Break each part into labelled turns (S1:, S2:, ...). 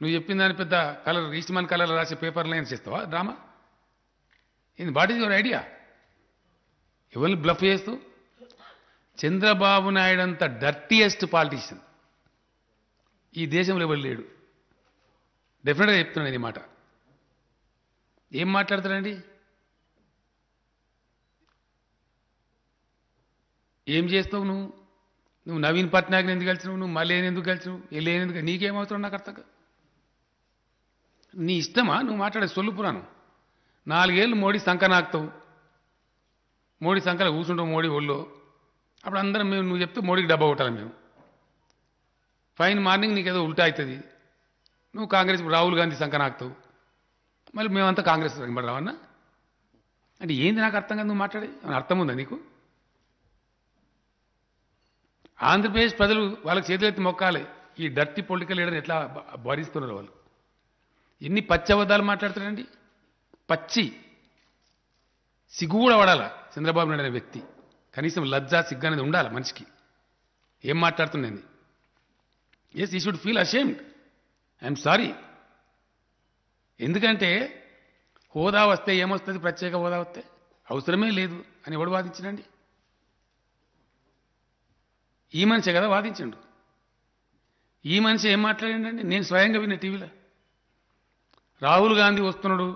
S1: నువ్వు చెప్పిన దాని పెద్ద కలర్ ఈస్ట్మన్ కలర్ రాసే పేపర్ లైన్స్ చేస్తావా డ్రామా? ఇది వాట్ ఈజ్ యువర్ ఐడియా? ఎవరిని బ్లఫ్ చేస్తూ? చంద్రబాబు నాయుడు అంత డర్టీయెస్ట్ పాలిటీషియన్ ఈ దేశంలో ఎవరు లేడు. డెఫినెట్గా చెప్తున్నాను ఈ మాట. ఏం మాట్లాడతాడండి? ఏం చేస్తావు నువ్వు? నువ్వు నవీన్ పట్నాయక్ని ఎందుకు కలిసినావు? నువ్వు మళ్ళీ ఎందుకు కలిసినావు? ఎందుకు? నీకేమవుతావు? నాకు అర్థం కాదు. నీ ఇష్టమా నువ్వు మాట్లాడే సొల్లు పురాణం? 4 ఏళ్ళు మోడీ సంఖ నాకుతావు, మోడీ సంఖలో కూర్చుంటావు మోడీ ఒళ్ళో. అప్పుడు అందరం మేము నువ్వు చెప్తే మోడీకి డబ్బా కొట్టాలి మేము. ఫైన్ మార్నింగ్ నీకేదో ఉల్టా అవుతుంది, నువ్వు కాంగ్రెస్ రాహుల్ గాంధీ సంఖ నాకుతావు, మళ్ళీ మేమంతా కాంగ్రెస్ వెంబడి రావన్నా అంటే ఏంది? నాకు అర్థం కాదు నువ్వు మాట్లాడే. అర్థం ఉందా నీకు? ఆంధ్రప్రదేశ్ ప్రజలు వాళ్ళకి చేతులెత్తి మొక్కాలి ఈ డర్టీ పొలిటికల్ లీడర్ని ఎట్లా భరిస్తున్నారు వాళ్ళు. ఎన్ని పచ్చి అబద్ధాలు మాట్లాడుతున్నారండి. పచ్చి సిగ్గు కూడా పడాలా చంద్రబాబు నాయుడు అనే వ్యక్తి. కనీసం లజ్జా సిగ్గు అనేది ఉండాలి మనిషికి. ఏం మాట్లాడుతుందండి? ఎస్, ఈ should feel ashamed. I'm sorry. ఎందుకంటే హోదా వస్తే ఏమొస్తుంది? ప్రత్యేక హోదా వస్తే అవసరమే లేదు అని ఎవడు వాదించినండి? ఈ మనిషే కదా వాదించండు. ఈ మనిషి ఏం మాట్లాడండి? నేను స్వయంగా విన్న టీవీలో రాహుల్ గాంధీ వస్తున్నాడు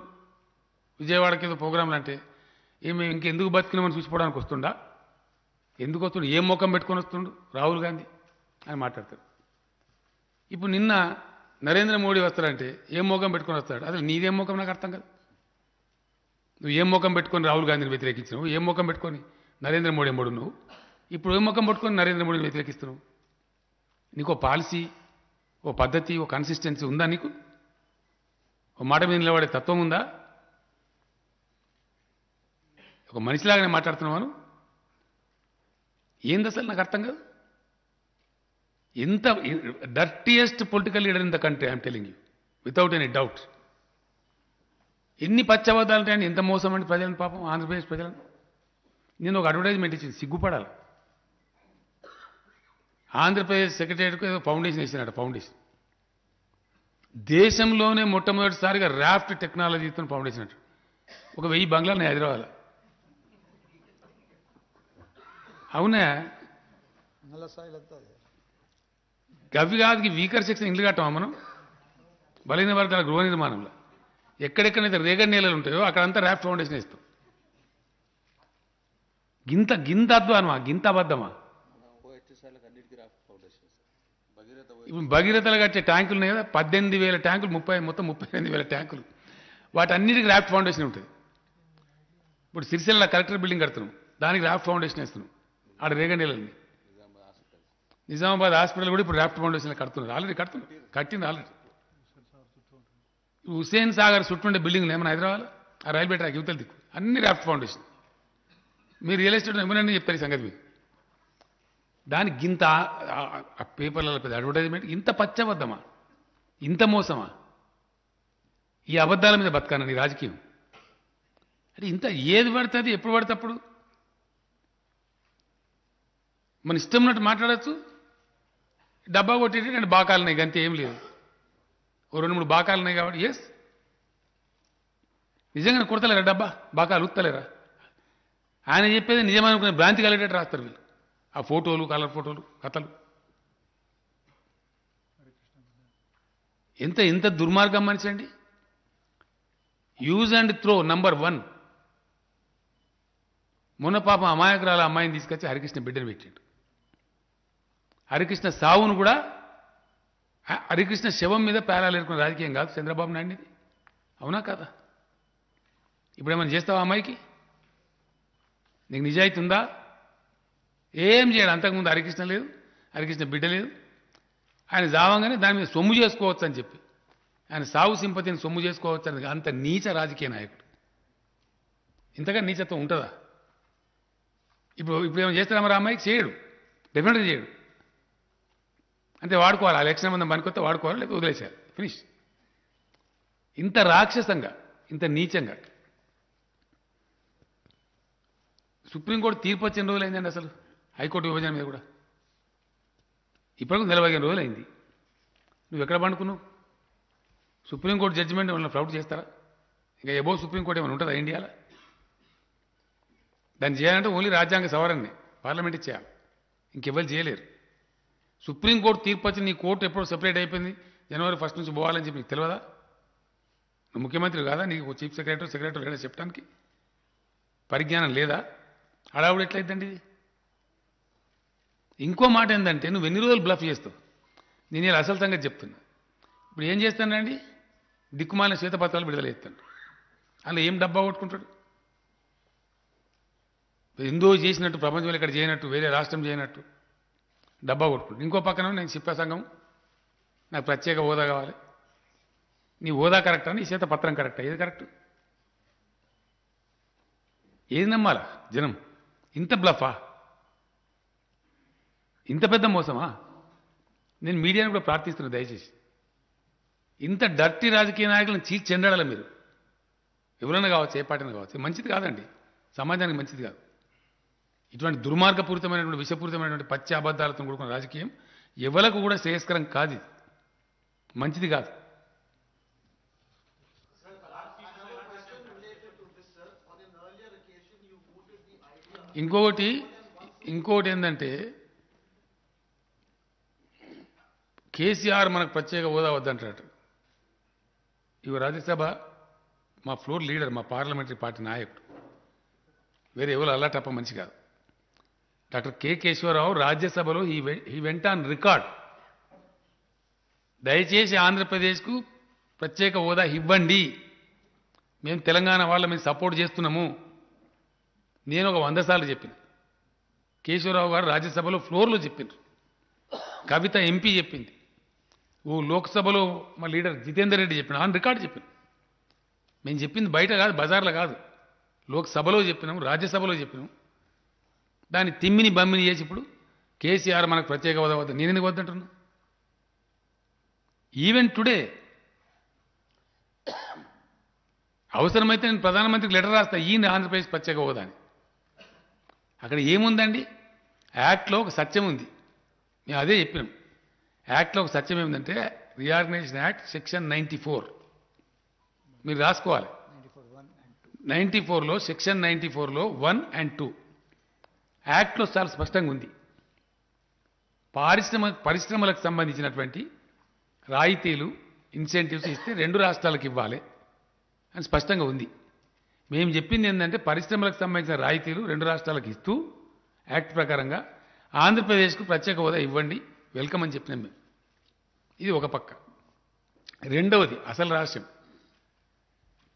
S1: విజయవాడకి ఏదో ప్రోగ్రాంలు అంటే ఏమి ఇంకెందుకు బతికినామని చూసిపోవడానికి వస్తుండా? ఎందుకు వస్తుండు? ఏం ముఖం పెట్టుకొని వస్తుండు రాహుల్ గాంధీ అని మాట్లాడతాడు. ఇప్పుడు నిన్న నరేంద్ర మోడీ వస్తాడంటే ఏం ముఖం పెట్టుకొని వస్తాడు? అసలు నీదేం ముఖం నాకు అర్థం కాదు. నువ్వు ఏం ముఖం పెట్టుకొని రాహుల్ గాంధీని వ్యతిరేకించినావు? ఏం ముఖం పెట్టుకొని నరేంద్ర మోడీ ఎంబడు నువ్వు? ఇప్పుడు ఏం ముఖం పెట్టుకొని నరేంద్ర మోడీని వ్యతిరేకిస్తున్నావు? నీకు పాలసీ, ఓ పద్ధతి, ఓ కన్సిస్టెన్సీ ఉందా నీకు? ఒక మాట మీద నిలబడే తత్వం ఉందా? ఒక మనిషిలాగానే మాట్లాడుతున్నావాను? ఏంది అసలు నాకు అర్థం కాదు. ఎంత dirtiest political leader in the country, I'm telling you without any doubt. ఎన్ని పచ్చబద్దాలు ఉంటాయండి? ఎంత మోసం అండి ప్రజలను, పాపం ఆంధ్రప్రదేశ్ ప్రజలను. నేను ఒక అడ్వర్టైజ్మెంట్ ఇచ్చింది, సిగ్గుపడాలి. ఆంధ్రప్రదేశ్ సెక్రటరీకి ఏదో ఫౌండేషన్ వేసినట్టు. ఫౌండేషన్ దేశంలోనే మొట్టమొదటిసారిగా రాఫ్ట్ టెక్నాలజీతో ఫౌండేషన్ అంటారు. ఒక 1000 బంగ్లాలు హైదరాబాద్. అవునా? గవి కాదు వీకర్ సెక్షన్ ఇల్లు కట్టామా మనం? బలైన వర్గాల గృహ నిర్మాణంలో ఎక్కడెక్కడైతే రేగడి నేలలు ఉంటాయో అక్కడంతా రాఫ్ట్ ఫౌండేషన్ వేస్తాం. గింత గింత అద్వానమా? గింత అబద్ధమా? ఇప్పుడు భగీరథలు కట్టే ట్యాంకులు ఉన్నాయి కదా, 18,000 ట్యాంకులు, మొత్తం 38,000 ట్యాంకులు. వాటన్నిటికీ రాఫ్ట్ ఫౌండేషన్ ఉంటుంది. ఇప్పుడు సిరిసిల్ల కలెక్టర్ బిల్డింగ్ కడుతున్నాం, దానికి రాఫ్ట్ ఫౌండేషన్ వేస్తున్నాం. ఆడ రేగండేళ్ళని నిజామాబాద్ హాస్పిటల్ కూడా ఇప్పుడు రాఫ్ట్ ఫౌండేషన్ కడుతున్నారు. ఆల్రెడీ కట్టింది ఆల్రెడీ. హుస్సేన్ సాగర్ చుట్టూ బిల్డింగ్లు ఏమైనా హైదరాబాద్ ఆ రైల్వే ట్రాక్ యువతల దిక్కు అన్ని రాఫ్ట్ ఫౌండేషన్. మీరు రియల్ ఎస్టేట్ ఏమన్నా చెప్తారు ఈ సంగతి మీకు. దానికి గింత పేపర్లలో పెద్ద అడ్వర్టైజ్మెంట్. ఇంత పచ్చబద్దమా? ఇంత మోసమా? ఈ అబద్ధాల మీద బతకానని రాజకీయం అంటే ఇంత ఏది పడుతుంది ఎప్పుడు పడితే అప్పుడు మన ఇష్టం ఉన్నట్టు మాట్లాడచ్చు. డబ్బా కొట్టేటి నేను బాకాలున్నాయి గంతే, ఏం లేదు. ఓ 2-3 బాకాలు ఉన్నాయి కాబట్టి ఎస్, నిజంగానే కొడతలేరా డబ్బా? బాకాలు ఉత్తలేరా? ఆయన చెప్పేది నిజమనుకునే భ్రాంతి కలిగేటట్టు రాస్తారు వీళ్ళు. ఆ ఫోటోలు, కలర్ ఫోటోలు, కథలు. ఎంత ఎంత దుర్మార్గం మనిషి అండి. Use and throw number 1. మొన్న పాపం అమాయకురాల అమ్మాయిని తీసుకొచ్చి హరికృష్ణ బిడ్డను పెట్టాడు. హరికృష్ణ సావును కూడా హరికృష్ణ శవం మీద పేరాలు ఏరుకున్న రాజకీయం కాదు చంద్రబాబు నాయుడిది. అవునా కదా? ఇప్పుడు ఏమైనా చేస్తావా అమ్మాయికి? నీకు నిజాయితీ ఉందా? ఏం చేయడు. అంతకుముందు హరికృష్ణ లేదు, హరికృష్ణ బిడ్డ లేదు. ఆయన జావంగానే దాని మీద సొమ్ము చేసుకోవచ్చు అని చెప్పి ఆయన సావు సింపతిని సొమ్ము చేసుకోవచ్చు అని అంత నీచ రాజకీయ నాయకుడు. ఇంతగా నీచత్వం ఉంటుందా? ఇప్పుడు ఏమైనా చేస్తారా మరి అమ్మాయికి? చేయడు, డెఫినెట్గా చేయడు. అంటే వాడుకోవాలి, ఆ ఎలక్షన్ మంది పనికొస్తే వాడుకోవాలి, లేకపోతే వదిలేశారు, ఫినిష్. ఇంత రాక్షసంగా, ఇంత నీచంగా సుప్రీంకోర్టు తీర్పు వచ్చిన రోజులు అయిందండి. అసలు హైకోర్టు విభజన మీద కూడా ఇప్పటికి 45 రోజులు అయింది. నువ్వు ఎక్కడ పండుకున్నావు? సుప్రీంకోర్టు జడ్జిమెంట్ ఏమైనా ఫ్లౌట్ చేస్తారా? ఇంకా ఎబో సుప్రీంకోర్టు ఏమైనా ఉంటుందా ఇండియాలో? దాన్ని చేయాలంటే ఓన్లీ రాజ్యాంగ సవరణని పార్లమెంట్ చేయాలి, ఇంకెవ్వరు చేయలేరు. సుప్రీంకోర్టు తీర్పు వచ్చి నీ కోర్టు ఎప్పుడో సెపరేట్ అయిపోయింది, జనవరి 1 నుంచి పోవాలని చెప్పి నీకు తెలియదా? నువ్వు ముఖ్యమంత్రి కాదా? నీకు చీఫ్ సెక్రటరీ లేదా చెప్పడానికి పరిజ్ఞానం లేదా? హడావుడు ఎట్లయిద్దండి ఇది? ఇంకో మాట ఏంటంటే, నువ్వు ఎన్ని రోజులు బ్లఫ్ చేస్తావు? నేను ఇలా అసలు సంగతి చెప్తున్నా. ఇప్పుడు ఏం చేస్తానండి, దిక్కుమాలిన శ్వేతపత్రాలు విడుదల చేస్తాను. అలా ఏం డబ్బా కొట్టుకుంటాడు? ఎందో చేసినట్టు, ప్రపంచంలో ఇక్కడ చేయనట్టు, వేరే రాష్ట్రం చేయనట్టు డబ్బా కొట్టుకుంటాడు. ఇంకో పక్కన నేను శిల్ప సంఘం, నాకు ప్రత్యేక హోదా కావాలి. నీ హోదా కరెక్టా, నీ శ్వేతపత్రం కరెక్టా? ఏది కరెక్ట్? ఏది నమ్మాలా జనం? ఇంత బ్లఫా? ఇంత పెద్ద మోసమా? నేను మీడియాని కూడా ప్రార్థిస్తున్నా, దయచేసి ఇంత డర్టీ రాజకీయ నాయకులను చీల్చి చెండాడాలి మీరు. ఎవరైనా కావచ్చు, ఏ పార్టీనా కావచ్చు. మంచిది కాదండి, సమాజానికి మంచిది కాదు. ఇటువంటి దుర్మార్గపూరితమైనటువంటి, విషపూరితమైనటువంటి పచ్చి అబద్ధాలతో కూడుకున్న రాజకీయం ఎవరికి కూడా శ్రేయస్కరం కాదు, ఇది మంచిది కాదు. ఇంకొకటి ఏంటంటే, కేసీఆర్ మనకు ప్రత్యేక హోదా వద్దంటాడు. ఇవి రాజ్యసభ మా ఫ్లోర్ లీడర్, మా పార్లమెంటరీ పార్టీ నాయకుడు, వేరే ఎవరు అల్లాటప్ప మనిషి కాదు. డాక్టర్ కె కేశవరావు రాజ్యసభలో ఈ వెంట ఆన్ రికార్డ్, దయచేసి ఆంధ్రప్రదేశ్కు ప్రత్యేక హోదా ఇవ్వండి, మేము తెలంగాణ వాళ్ళ మీద సపోర్ట్ చేస్తున్నాము. నేను ఒక 100 సార్లు చెప్పిన, కేశవరావు గారు రాజ్యసభలో ఫ్లోర్లో చెప్పిండ్రు, కవిత ఎంపీ చెప్పింది, ఓ లోక్సభలో మా లీడర్ జితేందర్ రెడ్డి చెప్పిన, ఆన్ రికార్డు చెప్పిన. మేము చెప్పింది బయట కాదు, బజార్లో కాదు, లోక్సభలో చెప్పినాం, రాజ్యసభలో చెప్పినాం. దాన్ని తిమ్మిని బమ్మిని చేసి ఇప్పుడు కేసీఆర్ మనకు ప్రత్యేక హోదా వద్ద, నేను ఎందుకు వద్దంటున్నా? ఈవెన్ టుడే అవసరమైతే నేను ప్రధానమంత్రికి లెటర్ రాస్తా, ఈయన ఆంధ్రప్రదేశ్ ప్రత్యేక హోదా అని. అక్కడ ఏముందండి? యాక్ట్లో ఒక సత్యం ఉంది, మేము అదే చెప్పినాం. యాక్ట్లో ఒక సత్యం ఏమిటంటే, రీఆర్గనైజేషన్ యాక్ట్ సెక్షన్ 94 మీరు రాసుకోవాలి. 94లో సెక్షన్ 94లో 1 and 2 యాక్ట్లో చాలా స్పష్టంగా ఉంది. పరిశ్రమలకు సంబంధించినటువంటి రాయితీలు, ఇన్సెంటివ్స్ ఇస్తే 2 రాష్ట్రాలకు ఇవ్వాలి అని స్పష్టంగా ఉంది. మేము చెప్పింది ఏంటంటే, పరిశ్రమలకు సంబంధించిన రాయితీలు 2 రాష్ట్రాలకు ఇస్తూ యాక్ట్ ప్రకారంగా ఆంధ్రప్రదేశ్కు ప్రత్యేక హోదా ఇవ్వండి, వెల్కమ్ అని చెప్పినాం మేము. ఇది ఒక పక్క. రెండవది, అసలు రాష్ట్రం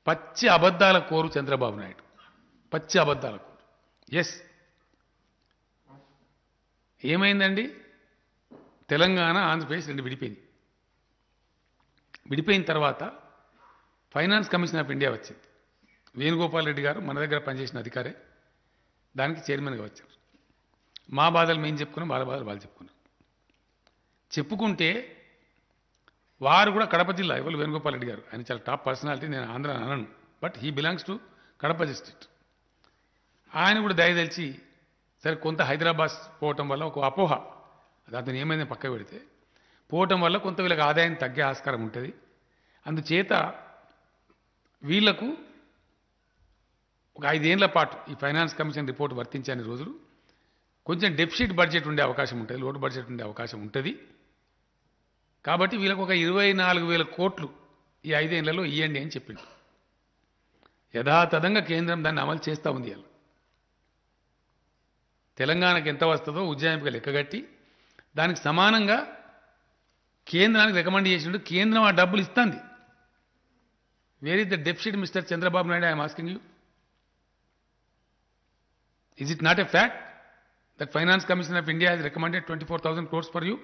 S1: పచ్చి అబద్ధాల కోరు చంద్రబాబు నాయుడు, పచ్చి అబద్ధాల కోరు. ఎస్, ఏమైందండి? తెలంగాణ, ఆంధ్రప్రదేశ్ 2 విడిపోయింది. విడిపోయిన తర్వాత ఫైనాన్స్ కమిషన్ ఆఫ్ ఇండియా వచ్చింది. వేణుగోపాల్ రెడ్డి గారు మన దగ్గర పనిచేసిన అధికారే దానికి చైర్మన్గా వచ్చారు. మా బాధలు మేము చెప్పుకున్నాం, వాళ్ళ బాధలు వాళ్ళు చెప్పుకున్నారు. చెప్పుకుంటే వారు కూడా కడప జిల్లా, ఎవరు వేణుగోపాల్ రెడ్డి గారు, ఆయన చాలా టాప్ పర్సనాలిటీ, నేను ఆంధ్ర అనను, but he belongs to Kadapa district. ఆయన కూడా దయదలిచి, సరే కొంత హైదరాబాద్ పోవటం వల్ల ఒక అపోహ, అతను ఏమైంది పక్క పెడితే, పోవటం వల్ల కొంత వీళ్ళకి ఆదాయం తగ్గే ఆస్కారం ఉంటుంది, అందుచేత వీళ్లకు ఒక 5 ఏళ్ల పాటు ఈ ఫైనాన్స్ కమిషన్ రిపోర్ట్ వర్తించని రోజులు కొంచెం డెఫిసిట్ బడ్జెట్ ఉండే అవకాశం ఉంటుంది, లోటు బడ్జెట్ ఉండే అవకాశం ఉంటుంది. కాబట్టి వీళ్ళకు ఒక 24,000 కోట్లు ఈ 5 ఏళ్లలో ఇవ్వండి అని చెప్పిండు. యథాతథంగా కేంద్రం దాన్ని అమలు చేస్తూ ఉంది. అలా తెలంగాణకు ఎంత వస్తుందో ఉజ్జాయింపుగా లెక్కగట్టి దానికి సమానంగా కేంద్రానికి రికమెండ్ చేసిండు. కేంద్రం ఆ డబ్బులు ఇస్తుంది. Where is the deficit mister Chandrababu Naidu? I'm asking you, is it not a fact that Finance Commission of India has recommended 24,000 crores for you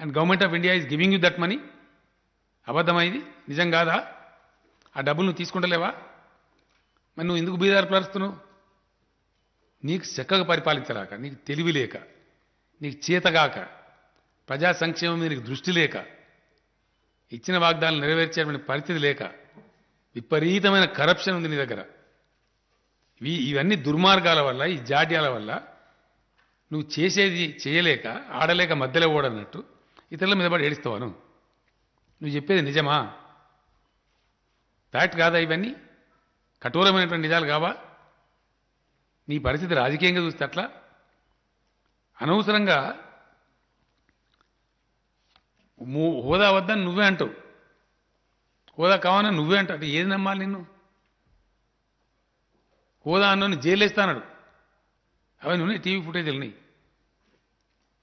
S1: and Government of India is giving you that money? అబద్ధమా ఇది? నిజం కాదా? ఆ డబ్బులు నువ్వు తీసుకుంటలేవా? మరి నువ్వు ఎందుకు బీదారు పరుస్తున్నావు? నీకు చక్కగా పరిపాలించలేక, నీకు తెలివి లేక, నీకు చేతగాక, ప్రజా సంక్షేమం మీద నీకు దృష్టి లేక, ఇచ్చిన వాగ్దానాలు నెరవేర్చేటువంటి పరిస్థితి లేక, విపరీతమైన కరప్షన్ ఉంది నీ దగ్గర. ఇవన్నీ దుర్మార్గాల వల్ల, ఈ జాడ్యాల వల్ల నువ్వు చేసేది చేయలేక, ఆడలేక మధ్యలో ఓడన్నట్టు ఇతరుల మీద పడి ఏడుస్తావా? నువ్వు చెప్పేది నిజమా? ఫ్యాక్ట్ కాదా ఇవన్నీ? కఠోరమైనటువంటి నిజాలు కావా? నీ పరిస్థితి రాజకీయంగా చూస్తే అట్లా అనవసరంగా హోదా వద్దని నువ్వే అంటావు, హోదా కావాలని నువ్వే అంటావు. అంటే ఏది నమ్మాలి నిన్ను? హోదా అన్నోని జైలు వేస్తానడు. అవన్నీ ఉన్నాయి, టీవీ ఫుటేజీలు ఉన్నాయి.